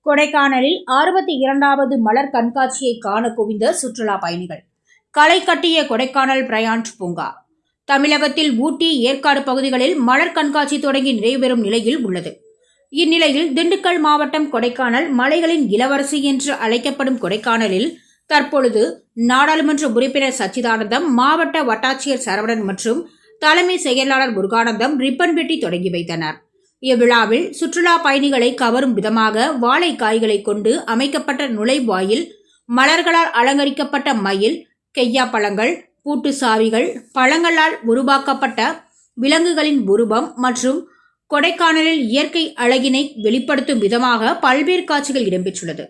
கொடைக்கானலில் 62வது மலர் கண்காட்சியை காண குவிந்த சுற்றுலா பயணிகள். களை கட்டிய கொடைக்கானல் பிரையாண்ட் பூங்கா. தமிழகத்தில் ஊட்டி, ஏற்காடு பகுதிகளில் மலர் கண்காட்சி தொடங்கி நிறைவேறும் நிலையில் உள்ளது. இந்நிலையில் திண்டுக்கல் மாவட்டம் கொடைக்கானல் மலைகளின் இளவரசி என்று அழைக்கப்படும் கொடைக்கானலில் தற்பொழுது நாடாளுமன்ற உறுப்பினர் சச்சிதானந்தம், மாவட்ட வட்டாட்சியர் சரவணன் மற்றும் தலைமை செயலாளர் முருகானந்தம் ரிப்பன் வெட்டி தொடங்கி வைத்தனர். இவ்விழாவில் சுற்றுலா பயணிகளை கவரும் விதமாக வாழைக்காய்களை கொண்டு அமைக்கப்பட்ட நுழைவாயில், மலர்களால் அலங்கரிக்கப்பட்ட மயில், கெய்யா பழங்கள், பூட்டு சாவிகள், பழங்களால் உருவாக்கப்பட்ட விலங்குகளின் உருவம் மற்றும் கொடைக்கானலில் இயற்கை அழகினை வெளிப்படுத்தும் விதமாக பல்வேறு காட்சிகள் இடம்பெற்றுள்ளது.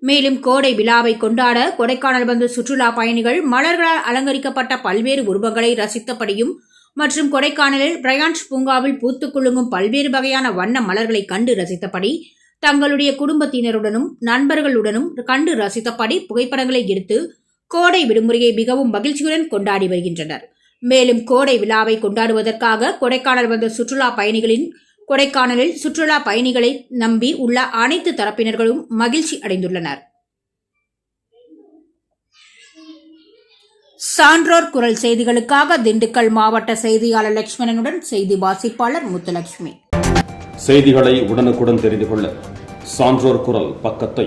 மேலும் கோடை விழாவை கொண்டாட கொடைக்கானல் வந்த சுற்றுலா பயணிகள் மலர்களால் அலங்கரிக்கப்பட்ட பல்வேறு உருவங்களை ரசித்தபடியும் மற்றும் கொடைக்கானலில் பிரையாண்ட் பூங்காவில் பூத்துக் குலுங்கும் பல்வேறு வகையான வண்ண மலர்களை கண்டு ரசித்தபடி தங்களுடைய குடும்பத்தினருடனும் நண்பர்களுடனும் கண்டு ரசித்தபடி புகைப்படங்களை எடுத்து கோடை விடுமுறையை மிகவும் மகிழ்ச்சியுடன் கொண்டாடி வருகின்றனர். மேலும் கோடை விழாவை கொண்டாடுவதற்காக கொடைக்கானல் வந்த சுற்றுலா கொடைக்கானலில் சுற்றுலா பயணிகளை நம்பி உள்ள அனைத்து தரப்பினர்களும் மகிழ்ச்சி அடைந்துள்ளனர். சான்றோர் குரல் செய்திகளுக்காக திண்டுக்கல் மாவட்ட செய்தியாளர் லட்சுமணனுடன் செய்தி வாசிப்பாளர் முத்துலட்சுமி. செய்திகளை உடனுக்குடன் தெரிந்து கொள்ள சான்றோர் குரல் பக்கத்தை